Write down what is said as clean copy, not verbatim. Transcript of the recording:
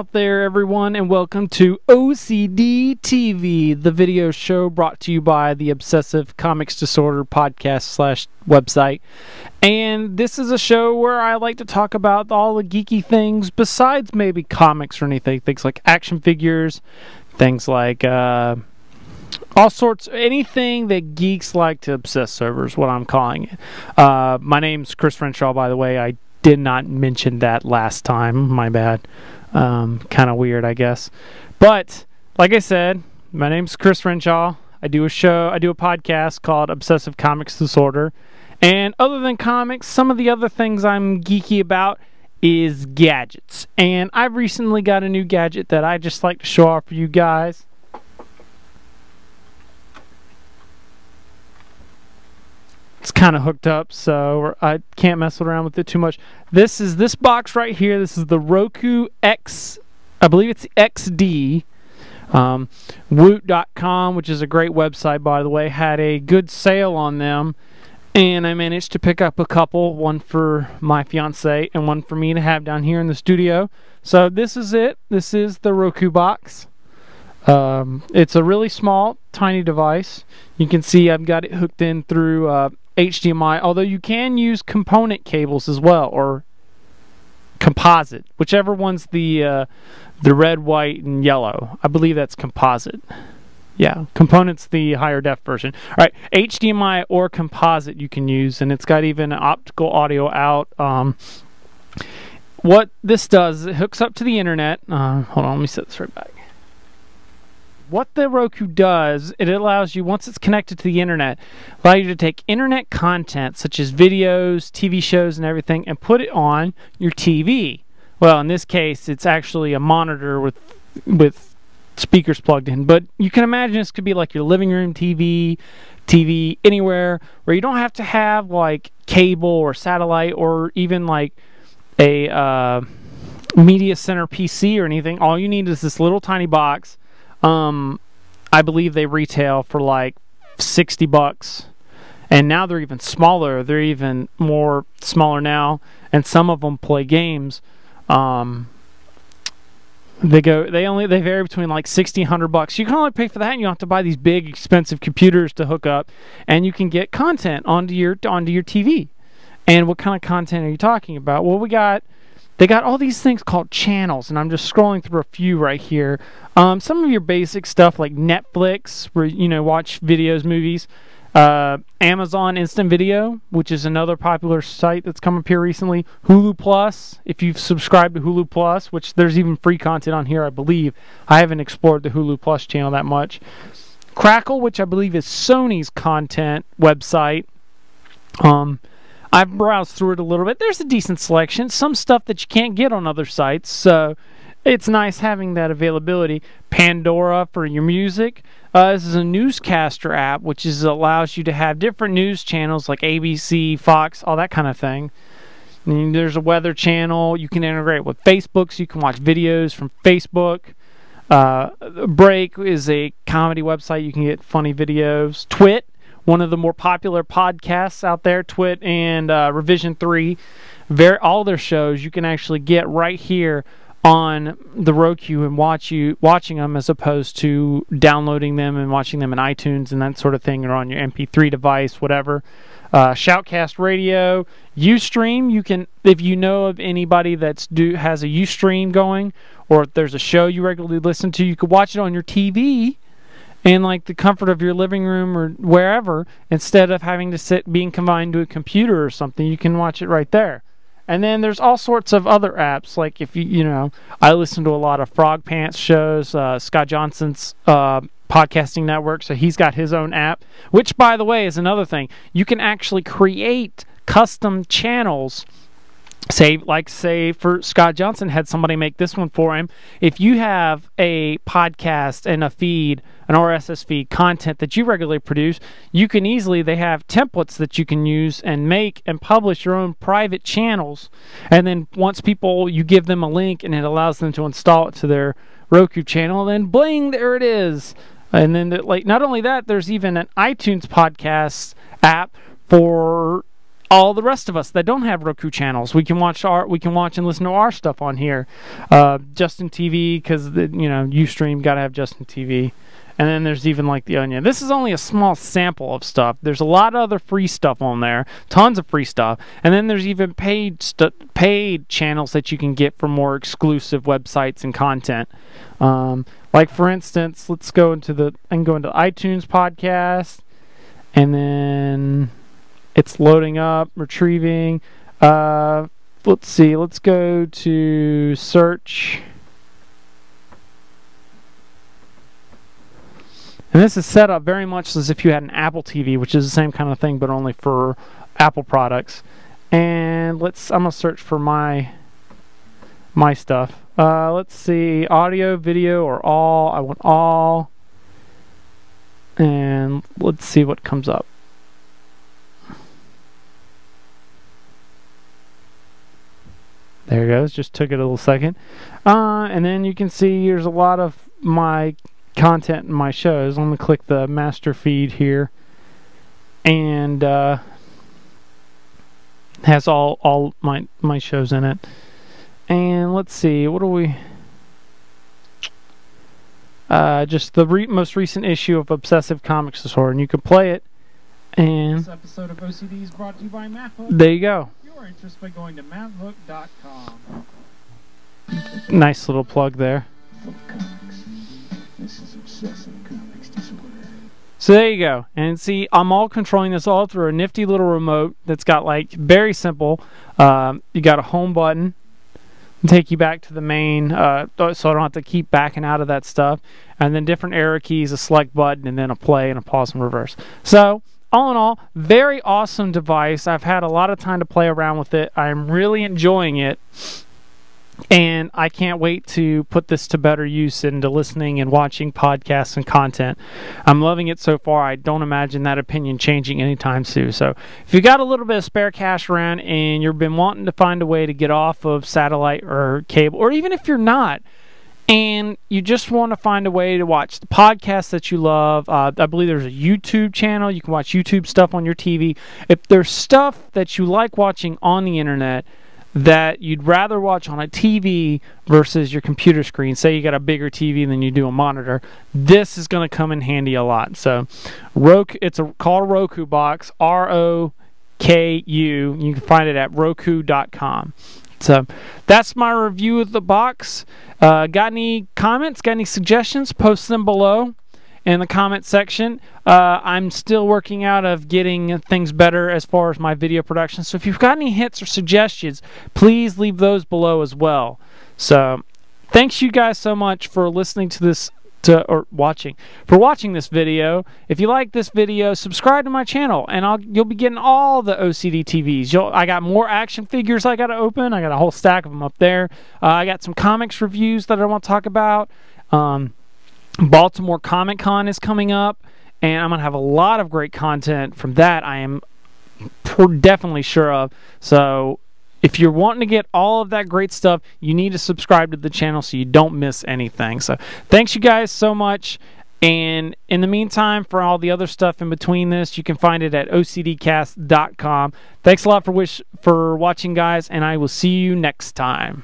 out there, everyone, and welcome to OCD TV, the video show brought to you by the Obsessive Comics Disorder podcast / website. And this is a show where I like to talk about all the geeky things besides maybe comics or anything. Things like action figures, things like all sorts, anything that geeks like to obsess over is what I'm calling it. My name's Chris Renshaw, by the way. I did not mention that last time. My bad. Kind of weird, I guess. But like I said, my name's Chris Renshaw. I do a podcast called Obsessive Comics Disorder. And other than comics, some of the other things I'm geeky about is gadgets. And I've recently got a new gadget that I just like to show off for you guys. It's kind of hooked up, so I can't mess around with it too much. This is this box right here. This is the Roku X, I believe it's XD. Woot.com, which is a great website, by the way, had a good sale on them. And I managed to pick up a couple, one for my fiance and one for me to have down here in the studio. So this is it. This is the Roku box. It's a really small, tiny device. You can see I've got it hooked in through HDMI, although you can use component cables as well, or composite, whichever one's the red, white, and yellow. I believe that's composite. Yeah, component's the higher def version. All right, HDMI or composite you can use, and it's got even optical audio out. What this does, it hooks up to the internet. Hold on, let me set this right back. What the Roku does, it allows you, once it's connected to the internet, allow you to take internet content such as videos, TV shows, and everything, and put it on your TV. Well, in this case, it's actually a monitor with speakers plugged in. But you can imagine this could be like your living room TV anywhere, where you don't have to have like cable or satellite or even like a media center PC or anything. All you need is this little tiny box. I believe they retail for like $60, and now they're even smaller. They're even more smaller now, and some of them play games. They vary between like $60 and $100. You can only pay for that, and you don't have to buy these big expensive computers to hook up, and you can get content onto your TV. And what kind of content are you talking about? Well, they got all these things called channels, and I'm just scrolling through a few right here. Some of your basic stuff like Netflix, where you watch videos, movies. Amazon Instant Video, which is another popular site that's come up here recently. Hulu Plus, if you've subscribed to Hulu Plus, which there's even free content on here, I believe. I haven't explored the Hulu Plus channel that much. Crackle, which I believe is Sony's content website. I've browsed through it a little bit. There's a decent selection. Some stuff that you can't get on other sites, so it's nice having that availability. Pandora for your music. This is a newscaster app, which allows you to have different news channels like ABC, Fox, all that kind of thing. And there's a weather channel. You can integrate with Facebook, so you can watch videos from Facebook. Break is a comedy website. You can get funny videos. Twit, one of the more popular podcasts out there, Twit and Revision 3. All their shows you can actually get right here on the Roku and watching them, as opposed to downloading them and watching them in iTunes and that sort of thing, or on your MP3 device, whatever. Shoutcast Radio, Ustream. You can, if you know of anybody that has a Ustream going, or if there's a show you regularly listen to, you could watch it on your TV in like the comfort of your living room or wherever, instead of having to being confined to a computer or something. You can watch it right there. And then there's all sorts of other apps, like if I listen to a lot of Frog Pants shows, Scott Johnson's podcasting network, so he's got his own app, which, by the way, is another thing. You can actually create custom channels. Say for Scott Johnson, had somebody make this one for him. If you have a podcast and a feed, an RSS feed, content that you regularly produce, you can easily, they have templates that you can use and make and publish your own private channels. And then once you give them a link and it allows them to install it to their Roku channel, then bling, there it is. And then not only that, there's even an iTunes podcast app for all the rest of us that don't have Roku channels. We can watch and listen to our stuff on here. Justin TV, because Ustream got to have Justin TV. And then there's even like the Onion. This is only a small sample of stuff. There's a lot of other free stuff on there, tons of free stuff. And then there's even paid channels that you can get for more exclusive websites and content. Like for instance, let's go into iTunes podcast, and then it's loading up, retrieving. Let's see. Let's go to search. And this is set up very much as if you had an Apple TV, which is the same kind of thing, but only for Apple products. And I'm gonna search for my stuff. Let's see, audio, video, or all. I want all. And let's see what comes up. There it goes. Just took it a little second. And then you can see there's a lot of my content in my shows. I'm going to click the master feed here. And has all my shows in it. And let's see, what do we... just the most recent issue of Obsessive Comics Disorder, and you can play it. And this episode of OCD is brought to you by MathHook. There you go. If you are interested by going to mathhook.com. Nice little plug there. Comics. This is Obsessive Comics Disorder. So there you go. And see, I'm all controlling this all through a nifty little remote that's got, like, very simple. You got a home button. Take you back to the main, so I don't have to keep backing out of that stuff. And then different arrow keys, a select button, and then a play and a pause and reverse. So, all in all, very awesome device. I've had a lot of time to play around with it. I'm really enjoying it. And I can't wait to put this to better use into listening and watching podcasts and content. I'm loving it so far. I don't imagine that opinion changing anytime soon. So if you got a little bit of spare cash around and you've been wanting to find a way to get off of satellite or cable, or even if you're not, and you just want to find a way to watch the podcasts that you love, I believe there's a YouTube channel. You can watch YouTube stuff on your TV. If there's stuff that you like watching on the internet that you'd rather watch on a TV versus your computer screen, say you got a bigger TV than you do a monitor, this is going to come in handy a lot. So Roku, it's called a Roku box, ROKU. You can find it at Roku.com. So that's my review of the box. Got any comments, got any suggestions? Post them below in the comment section. I'm still working out of getting things better as far as my video production. So if you've got any hints or suggestions, please leave those below as well. So thanks you guys so much for listening to this, watching this video. If you like this video, subscribe to my channel, and you'll be getting all the OCD TVs. I got more action figures I got to open. I got a whole stack of them up there. I got some comics reviews that I want to talk about. Baltimore Comic Con is coming up, and I'm going to have a lot of great content from that, I am definitely sure of. So if you're wanting to get all of that great stuff, you need to subscribe to the channel so you don't miss anything. So thanks you guys so much. And in the meantime, for all the other stuff in between this, you can find it at OCDcast.com. Thanks a lot for watching, guys, and I will see you next time.